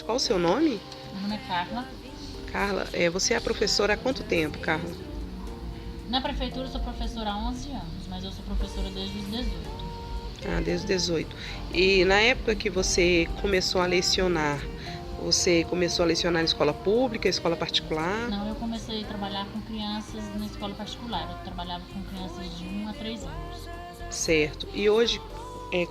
Qual o seu nome? Meu nome é Carla. Carla, você é professora há quanto tempo, Carla? Na prefeitura eu sou professora há 11 anos, mas eu sou professora desde os 18. Ah, desde os 18. E na época que você começou a lecionar em escola pública, escola particular? Não, eu comecei a trabalhar com crianças na escola particular. Eu trabalhava com crianças de 1 a 3 anos. Certo. E hoje,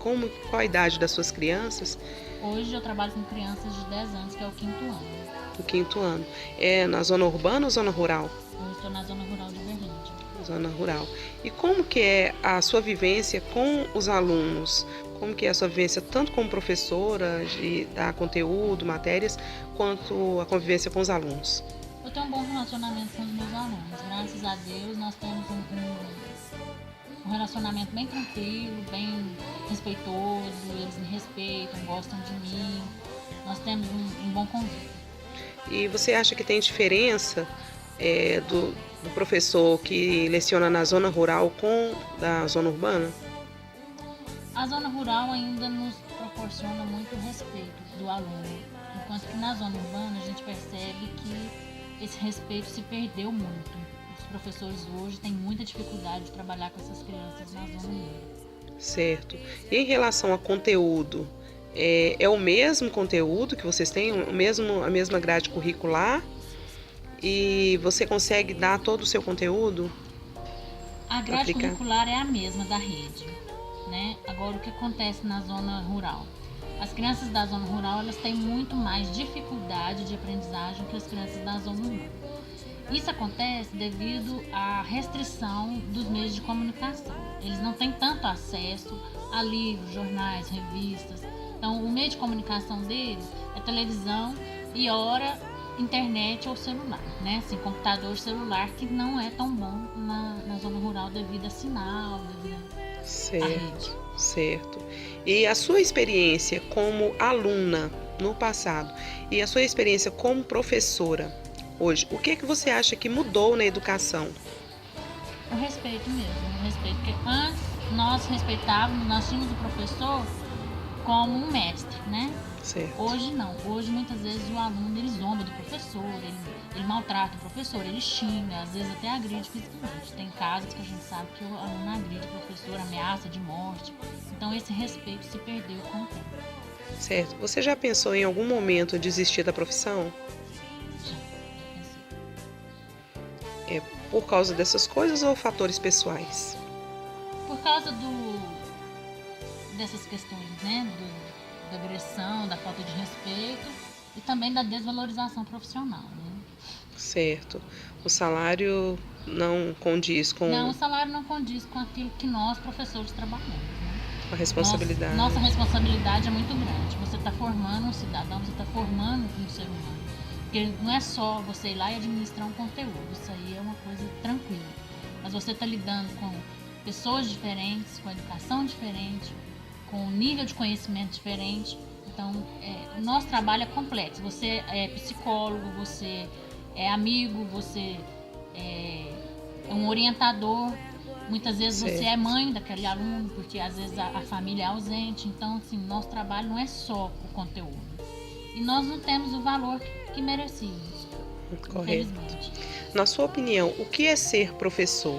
qual a idade das suas crianças? Hoje eu trabalho com crianças de 10 anos, que é o quinto ano. No quinto ano. É na zona urbana ou zona rural? Eu estou na zona rural de Berlândia. Zona rural. E como que é a sua vivência com os alunos? Como que é a sua vivência tanto como professora, de dar conteúdo, matérias, quanto a convivência com os alunos? Eu tenho um bom relacionamento com os meus alunos. Graças a Deus nós temos um relacionamento bem tranquilo, bem respeitoso. Eles me respeitam, gostam de mim. Nós temos um bom convívio. E você acha que tem diferença do professor que leciona na zona rural com da zona urbana? A zona rural ainda nos proporciona muito respeito do aluno, enquanto que na zona urbana a gente percebe que esse respeito se perdeu muito. Os professores hoje têm muita dificuldade de trabalhar com essas crianças na zona urbana. Certo. E em relação a conteúdo, é o mesmo conteúdo que vocês têm, a mesma grade curricular? E você consegue dar todo o seu conteúdo A para grade aplicar? curricular é a mesma da rede, né? Agora, o que acontece na zona rural? As crianças da zona rural elas têm muito mais dificuldade de aprendizagem que as crianças da zona urbana. Isso acontece devido à restrição dos meios de comunicação. Eles não têm tanto acesso a livros, jornais, revistas. Então, o meio de comunicação deles é televisão e, ora, internet ou celular, né? Assim, computador, celular, que não é tão bom na zona rural devido a sinal, devido à rede. Certo, certo. E a sua experiência como aluna no passado e a sua experiência como professora hoje, o que você acha que mudou na educação? O respeito mesmo, o respeito, porque antes nós respeitávamos, nós tínhamos o professor como um mestre, né? Certo, Hoje não, hoje muitas vezes o aluno ele zomba do professor, ele maltrata o professor, ele xinga, às vezes até agride fisicamente. Tem casos que a gente sabe que o aluno agride o professor, ameaça de morte. Então esse respeito se perdeu com o tempo. certo. Você já pensou em algum momento desistir da profissão? Já pensei. É por causa dessas coisas ou fatores pessoais? Por causa dessas questões, né? Da agressão, da falta de respeito e também da desvalorização profissional, né? Certo. O salário não condiz Não, com o salário não condiz com aquilo que nós, professores, trabalhamos, né? a responsabilidade. Nossa responsabilidade é muito grande. Você está formando um cidadão, você está formando um ser humano. Porque não é só você ir lá e administrar um conteúdo, isso aí é uma coisa tranquila. Mas você está lidando com pessoas diferentes, com educação diferente, com um nível de conhecimento diferente. Então, o nosso trabalho é complexo. Você é psicólogo, você é amigo, você é um orientador. Muitas vezes você é Certo. mãe daquele aluno, porque às vezes a família é ausente. Então, assim, nosso trabalho não é só o conteúdo. E nós não temos o valor que merecemos, Correto. infelizmente. Na sua opinião, o que é ser professor?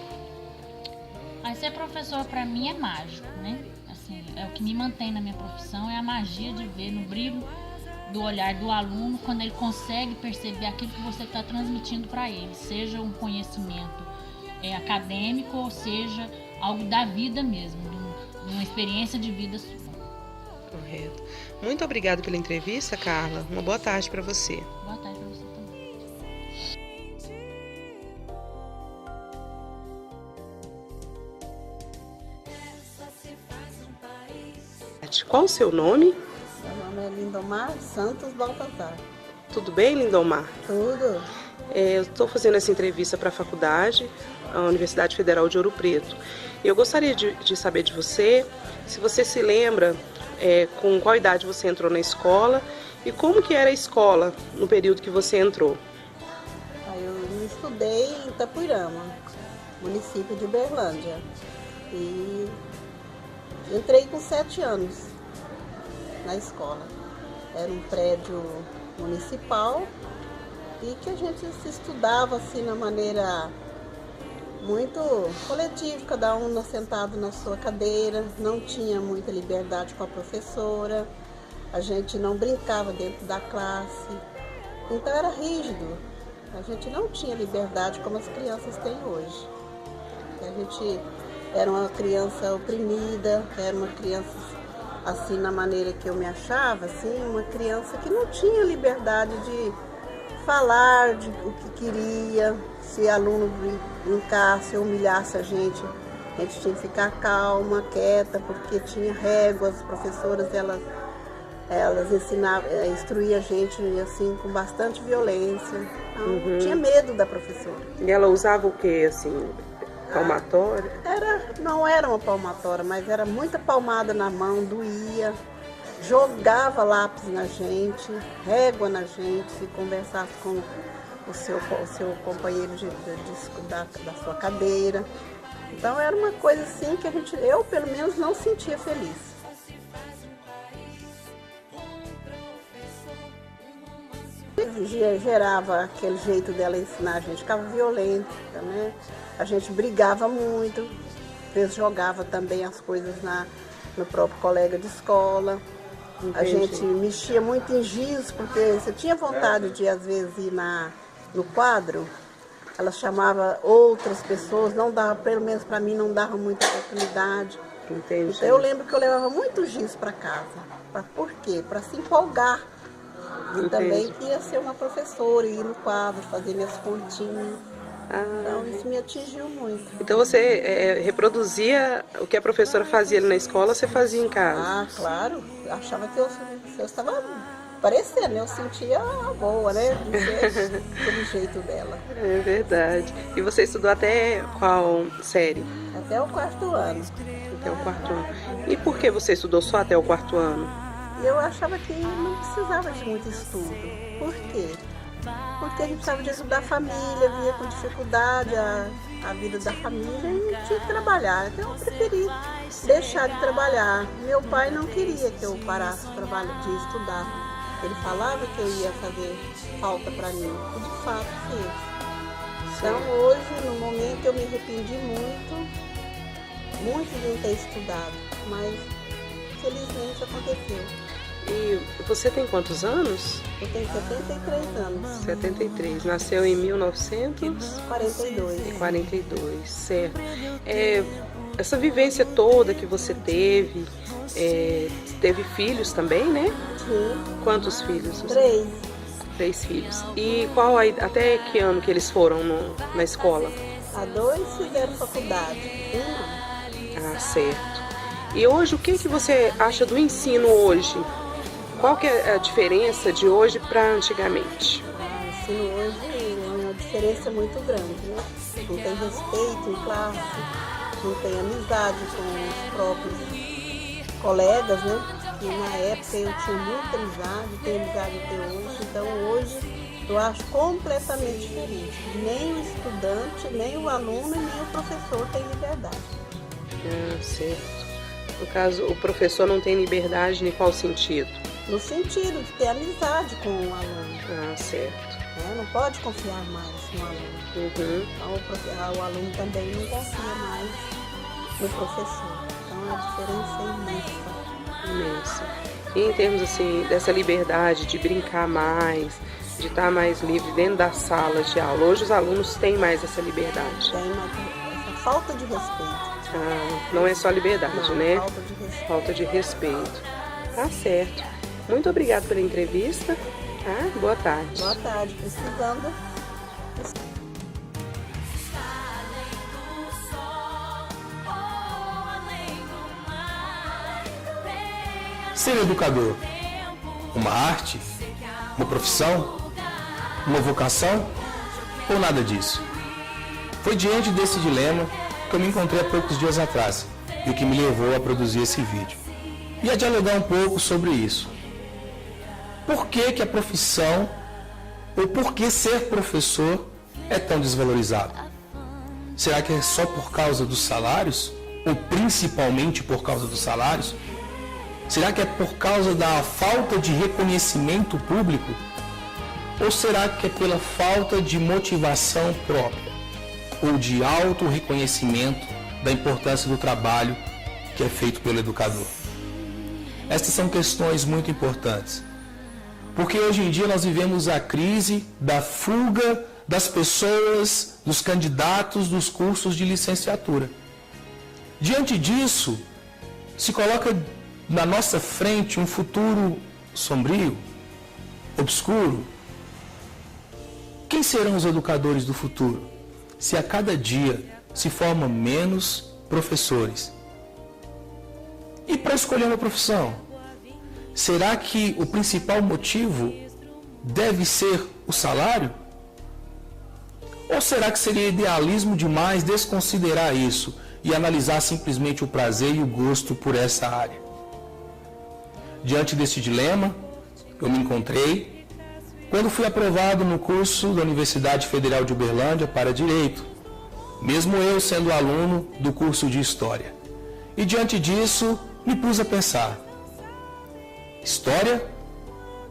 Aí ser professor para mim é mágico, né? Assim, é o que me mantém na minha profissão, é a magia de ver no brilho do olhar do aluno quando ele consegue perceber aquilo que você está transmitindo para ele, seja um conhecimento acadêmico ou seja algo da vida mesmo, de uma experiência de vida sua. Correto. Muito obrigada pela entrevista, Carla. Uma boa tarde para você. Boa tarde para você também. Qual o seu nome? Meu nome é Lindomar Santos Baltazar. Tudo bem, Lindomar? Tudo? Eu estou fazendo essa entrevista para a faculdade, a Universidade Federal de Ouro Preto. Eu gostaria de saber de você, se você se lembra com qual idade você entrou na escola e como que era a escola no período que você entrou. Eu estudei em Itapuirama, município de Uberlândia. E entrei com 7 anos na escola. Era um prédio municipal e que a gente se estudava assim na maneira muito coletiva, cada um sentado na sua cadeira, não tinha muita liberdade com a professora, a gente não brincava dentro da classe, então era rígido, a gente não tinha liberdade como as crianças têm hoje. A gente era uma criança oprimida, era uma criança assim na maneira que eu me achava, assim, uma criança que não tinha liberdade de falar o que queria. Se aluno brincasse ou humilhasse a gente tinha que ficar calma, quieta, porque tinha réguas, as professoras elas ensinavam, instruíam a gente assim com bastante violência. Então, tinha medo da professora. E ela usava o que, assim, palmatória? Não era uma palmatória, mas era muita palmada na mão, doía. Jogava lápis na gente, régua na gente, se conversasse com o seu companheiro da sua cadeira. Então era uma coisa assim que eu pelo menos não sentia feliz. Gerava aquele jeito dela ensinar, a gente ficava violenta, né? A gente brigava muito, às vezes jogava também as coisas no próprio colega de escola. Entendi. A gente mexia muito em giz, porque você tinha vontade de, às vezes, ir no quadro. Ela chamava outras pessoas, não dava, pelo menos para mim, não dava muita oportunidade. Entendi. Então eu lembro que eu levava muito giz para casa. Por quê? Para se empolgar. E Entendi. também queria ser uma professora, ir no quadro, fazer minhas continhas. Então isso me atingiu muito. Então você reproduzia o que a professora fazia ali na escola, você fazia em casa? Ah, claro. Achava que eu estava parecendo, eu sentia boa, né? De ser aquele jeito dela. É verdade. E você estudou até qual série? Até o 4º ano. Até o 4º ano. E por que você estudou só até o 4º ano? Eu achava que não precisava de muito estudo. Por quê? Porque a gente precisava de ajudar a família, via com dificuldade a vida da família e tinha que trabalhar. Então eu preferi deixar de trabalhar. Meu pai não queria que eu parasse de estudar. Ele falava que eu ia fazer falta para mim. E de fato fez. Então hoje, no momento, eu me arrependi muito de não ter estudado. Mas felizmente aconteceu. E você tem quantos anos? Eu tenho 73 anos. 73. Nasceu em 1942. 42. Certo. Essa vivência toda que você teve, teve filhos também, né? Sim. Quantos filhos? 3. 3 filhos. E até que ano que eles foram na escola? A 2 fizeram faculdade. Ah, certo. E hoje, o que você acha do ensino hoje? Qual que é a diferença de hoje para antigamente? O ensino hoje é uma diferença muito grande, né? Não tem respeito em classe, não tem amizade com os próprios colegas, né? E na época eu tinha muita amizade, tenho amizade até hoje. Então hoje eu acho completamente diferente. Nem o estudante, nem o aluno, nem o professor tem liberdade. Ah, certo. No caso, o professor não tem liberdade em qual sentido? No sentido de ter amizade com o aluno. Ah, certo. Não pode confiar mais no aluno. Uhum. Então, o aluno também não confia mais no professor. Então a diferença é Imensa. E em termos assim, dessa liberdade de brincar mais, de estar mais livre dentro das salas de aula, hoje os alunos têm mais essa liberdade? Tem essa falta de respeito. Não é só liberdade, Não, né? falta de respeito. Falta de respeito. Tá certo. Muito obrigada pela entrevista. Tá? Boa tarde. Boa tarde. Precisando. Ser educador, uma arte, uma profissão, uma vocação ou nada disso? Foi diante desse dilema que eu me encontrei há poucos dias atrás e o que me levou a produzir esse vídeo. E a dialogar um pouco sobre isso. Por que a profissão, ou por que ser professor é tão desvalorizado? Será que é só por causa dos salários? Ou principalmente por causa dos salários? Será que é por causa da falta de reconhecimento público? Ou será que é pela falta de motivação própria? Ou de auto-reconhecimento da importância do trabalho que é feito pelo educador? Estas são questões muito importantes. Porque hoje em dia nós vivemos a crise da fuga das pessoas, dos candidatos dos cursos de licenciatura. Diante disso, se coloca na nossa frente um futuro sombrio, obscuro. Quem serão os educadores do futuro, se a cada dia se formam menos professores? E para escolher uma profissão, será que o principal motivo deve ser o salário? Ou será que seria idealismo demais desconsiderar isso e analisar simplesmente o prazer e o gosto por essa área? Diante desse dilema, eu me encontrei quando fui aprovado no curso da Universidade Federal de Uberlândia para Direito, mesmo eu sendo aluno do curso de História. E diante disso, me pus a pensar: História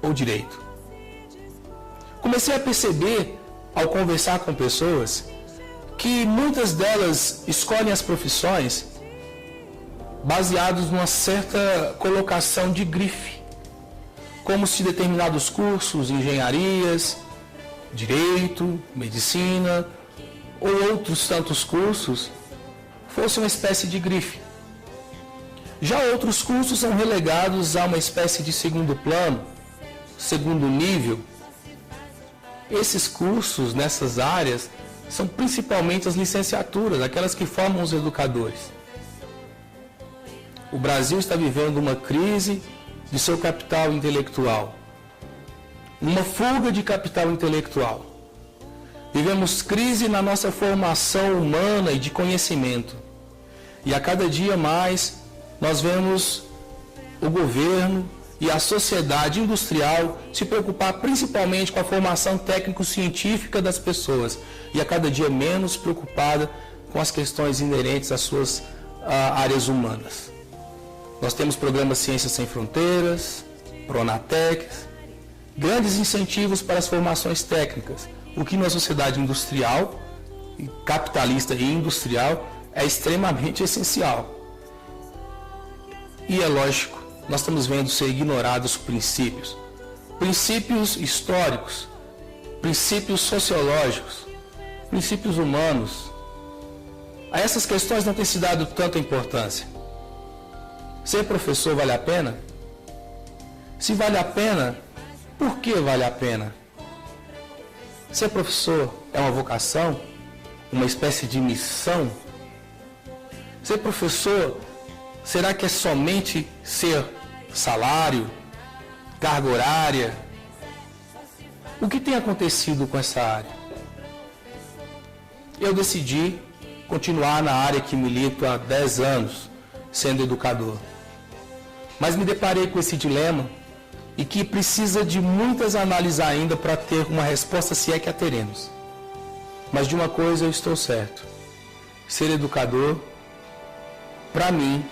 ou Direito? Comecei a perceber, ao conversar com pessoas, que muitas delas escolhem as profissões baseados numa certa colocação de grife, como se determinados cursos, engenharias, direito, medicina ou outros tantos cursos fossem uma espécie de grife. Já outros cursos são relegados a uma espécie de segundo plano, segundo nível. Esses cursos nessas áreas são principalmente as licenciaturas, aquelas que formam os educadores. O Brasil está vivendo uma crise de seu capital intelectual, uma fuga de capital intelectual. Vivemos crise na nossa formação humana e de conhecimento. E a cada dia mais nós vemos o governo e a sociedade industrial se preocupar principalmente com a formação técnico-científica das pessoas e a cada dia menos preocupada com as questões inerentes às suas áreas humanas. Nós temos programas Ciências Sem Fronteiras, Pronatec, grandes incentivos para as formações técnicas, o que na sociedade industrial, capitalista e industrial, é extremamente essencial. E é lógico, nós estamos vendo ser ignorados princípios históricos, princípios sociológicos, princípios humanos. A essas questões não tem se dado tanta importância. Ser professor vale a pena? Se vale a pena, por que vale a pena? Ser professor é uma vocação? Uma espécie de missão? Ser professor, será que é somente ser salário, carga horária? O que tem acontecido com essa área? Eu decidi continuar na área que milito há 10 anos, sendo educador. Mas me deparei com esse dilema e que precisa de muitas análises ainda para ter uma resposta, se é que a teremos. Mas de uma coisa eu estou certo: ser educador, para mim,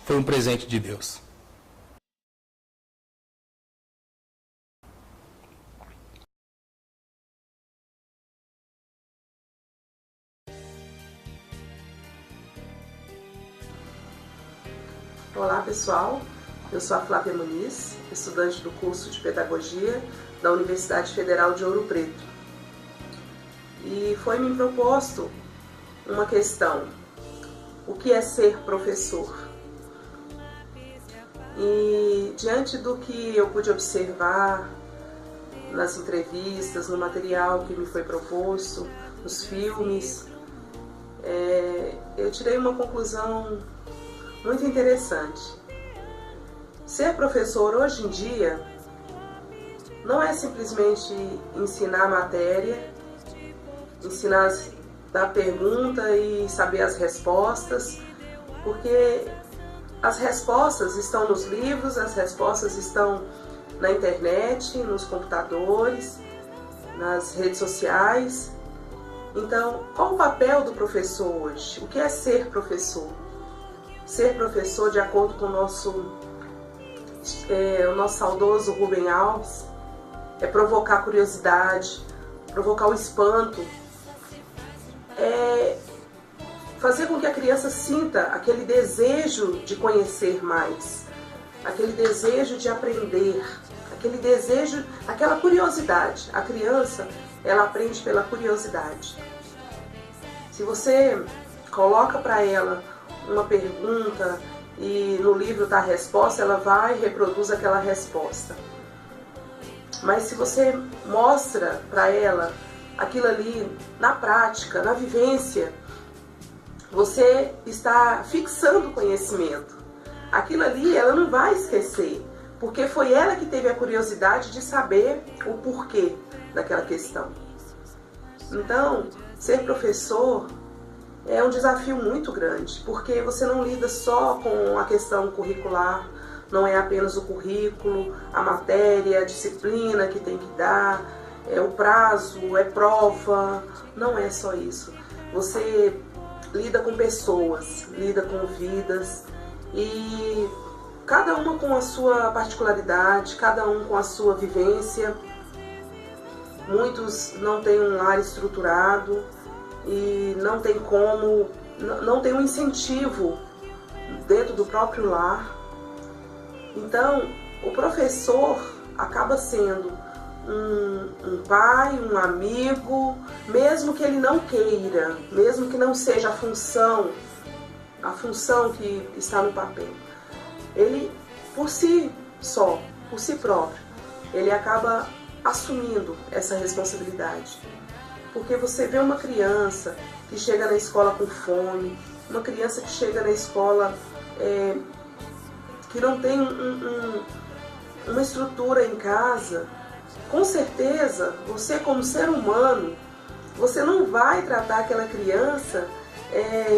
foi um presente de Deus. Olá pessoal, eu sou a Flávia Muniz, estudante do curso de Pedagogia da Universidade Federal de Ouro Preto. E foi-me proposto uma questão: o que é ser professor? E diante do que eu pude observar nas entrevistas, no material que me foi proposto, nos filmes, eu tirei uma conclusão muito interessante. Ser professor hoje em dia não é simplesmente ensinar matéria, ensinar, dar pergunta e saber as respostas, porque as respostas estão nos livros, as respostas estão na internet, nos computadores, nas redes sociais. Então, qual o papel do professor hoje? O que é ser professor? Ser professor, de acordo com o nosso o nosso saudoso Rubem Alves, é provocar curiosidade, provocar o espanto, fazer com que a criança sinta aquele desejo de conhecer mais, aquele desejo de aprender, aquele desejo, aquela curiosidade. A criança, ela aprende pela curiosidade. Se você coloca para ela uma pergunta e no livro está a resposta, ela vai e reproduz aquela resposta. Mas se você mostra para ela aquilo ali na prática, na vivência, você está fixando o conhecimento. Aquilo ali ela não vai esquecer, porque foi ela que teve a curiosidade de saber o porquê daquela questão. Então, ser professor é um desafio muito grande, porque você não lida só com a questão curricular, não é apenas o currículo, a matéria, a disciplina que tem que dar, o prazo, prova, não é só isso. Você lida com pessoas, lida com vidas, e cada uma com a sua particularidade, cada um com a sua vivência. Muitos não têm um lar estruturado e não tem como, não tem um incentivo dentro do próprio lar. Então, o professor acaba sendo um pai, um amigo, mesmo que ele não queira, mesmo que não seja a função que está no papel. Ele, por si só, por si próprio, ele acaba assumindo essa responsabilidade. Porque você vê uma criança que chega na escola com fome, uma criança que chega na escola que não tem uma estrutura em casa, com certeza, você como ser humano, você não vai tratar aquela criança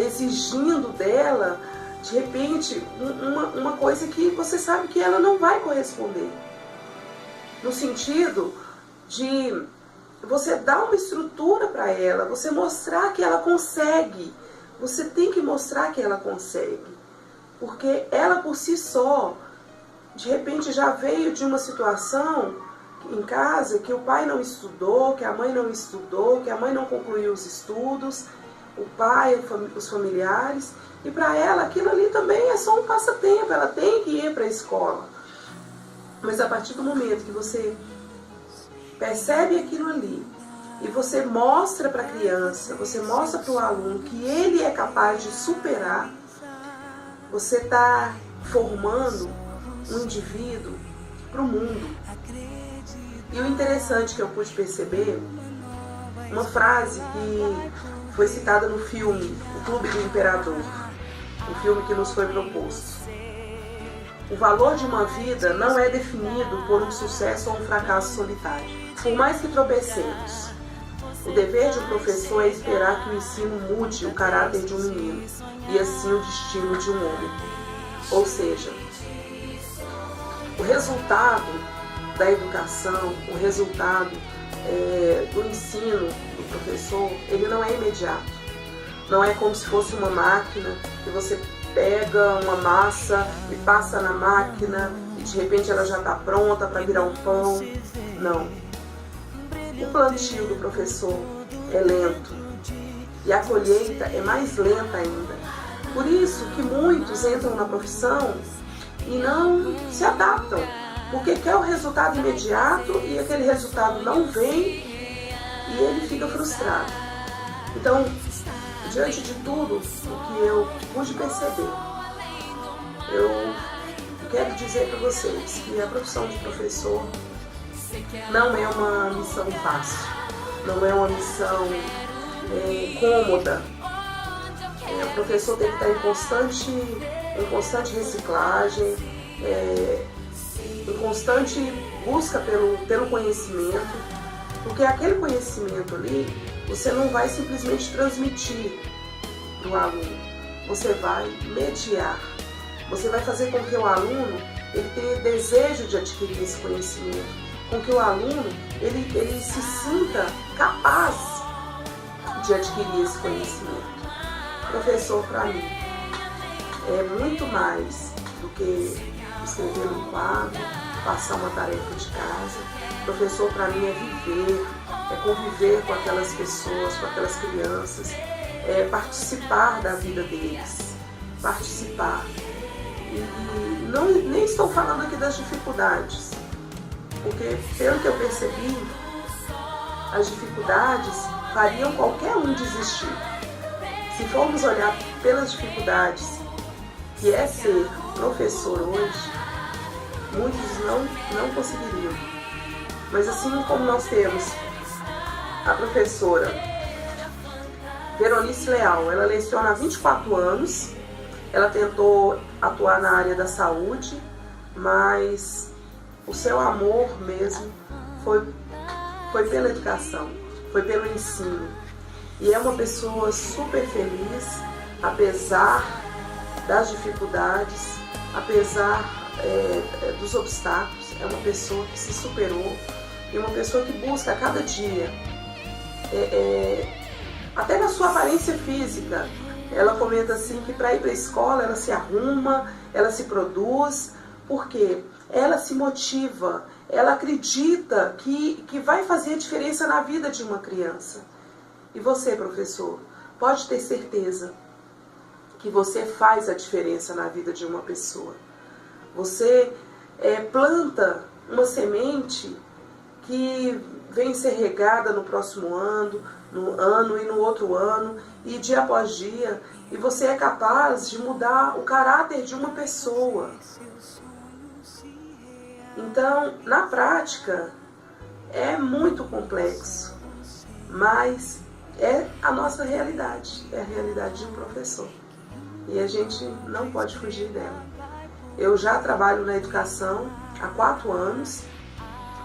exigindo dela, de repente, uma coisa que você sabe que ela não vai corresponder. No sentido de você dar uma estrutura para ela, você mostrar que ela consegue. Você tem que mostrar que ela consegue. Porque ela por si só, de repente já veio de uma situação em casa que o pai não estudou, que a mãe não estudou, que a mãe não concluiu os estudos, o pai, os familiares, e para ela aquilo ali também é só um passatempo, ela tem que ir para a escola. Mas a partir do momento que você percebe aquilo ali e você mostra para a criança, você mostra para o aluno que ele é capaz de superar, você está formando um indivíduo para o mundo. E o interessante que eu pude perceber, uma frase que foi citada no filme O Clube do Imperador, o filme que nos foi proposto. O valor de uma vida não é definido por um sucesso ou um fracasso solitário. Por mais que tropecemos, o dever de um professor é esperar que o ensino mude o caráter de um menino e assim o destino de um homem. Ou seja, o resultado da educação, o resultado do ensino do professor, ele não é imediato. Não é como se fosse uma máquina que você pega uma massa e passa na máquina e de repente ela já está pronta para virar um pão. Não. O plantio do professor é lento e a colheita é mais lenta ainda. Por isso que muitos entram na profissão e não se adaptam, porque quer o resultado imediato e aquele resultado não vem e ele fica frustrado. Então, diante de tudo o que eu pude perceber, eu quero dizer para vocês que a profissão de professor não é uma missão fácil, não é uma missão cômoda. O professor tem que estar em constante reciclagem, em constante busca pelo conhecimento, porque aquele conhecimento ali você não vai simplesmente transmitir para o aluno, você vai mediar, você vai fazer com que o aluno ele tenha desejo de adquirir esse conhecimento, com que o aluno ele se sinta capaz de adquirir esse conhecimento. Professor, para mim, é muito mais do que escrever num quadro, passar uma tarefa de casa. Professor, para mim, é viver, é conviver com aquelas pessoas, com aquelas crianças, é participar da vida deles, participar. E não, nem estou falando aqui das dificuldades, porque, pelo que eu percebi, as dificuldades fariam qualquer um desistir. Se formos olhar pelas dificuldades que é ser professor hoje, muitos não conseguiriam. Mas assim como nós temos a professora Veronice Leal, ela leciona há 24 anos, ela tentou atuar na área da saúde, mas o seu amor mesmo foi pela educação, foi pelo ensino. E é uma pessoa super feliz, apesar das dificuldades, apesar dos obstáculos. É uma pessoa que se superou e uma pessoa que busca a cada dia, até na sua aparência física. Ela comenta assim que para ir para a escola ela se arruma, ela se produz, porque ela se motiva, ela acredita que vai fazer a diferença na vida de uma criança. E você, professor, pode ter certeza que você faz a diferença na vida de uma pessoa. Você planta uma semente que vem ser regada no próximo ano, e no outro ano, e dia após dia, e você é capaz de mudar o caráter de uma pessoa. Então, na prática, é muito complexo, mas é a nossa realidade, é a realidade de um professor. E a gente não pode fugir dela. Eu já trabalho na educação há 4 anos,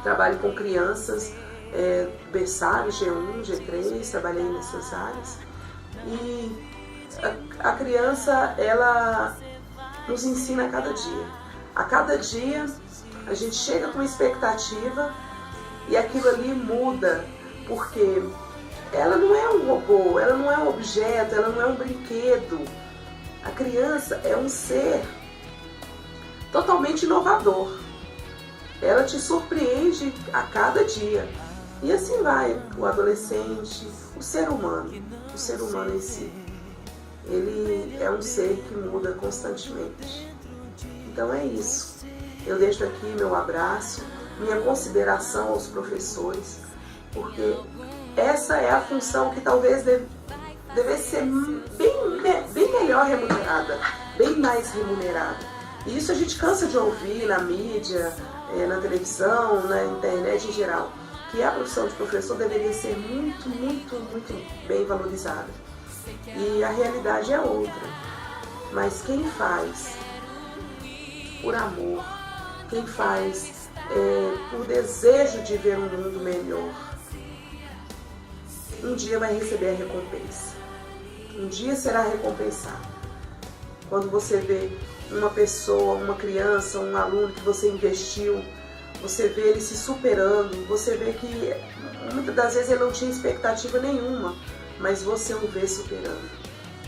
trabalho com crianças, berçário, G1, G3, trabalhei nessas áreas. E a criança, ela nos ensina a cada dia. A cada dia a gente chega com uma expectativa e aquilo ali muda, porque ela não é um robô, ela não é um objeto, ela não é um brinquedo. A criança é um ser totalmente inovador. Ela te surpreende a cada dia. E assim vai o adolescente, o ser humano em si. Ele é um ser que muda constantemente. Então é isso. Eu deixo aqui meu abraço, minha consideração aos professores, porque essa é a função que talvez devesse ser bem melhor remunerada, bem mais remunerada. E isso a gente cansa de ouvir na mídia, na televisão, na internet em geral, que a profissão de professor deveria ser muito, muito, muito bem valorizada. E a realidade é outra. Mas quem faz por amor, quem faz por desejo de ver um mundo melhor, um dia vai receber a recompensa. Um dia será recompensado. Quando você vê uma pessoa, uma criança, um aluno que você investiu, você vê ele se superando, você vê que muitas das vezes ele não tinha expectativa nenhuma, mas você o vê superando.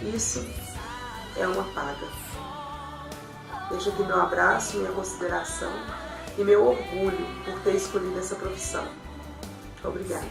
Isso é uma paga. Deixo aqui meu abraço, minha consideração e meu orgulho por ter escolhido essa profissão. Obrigada.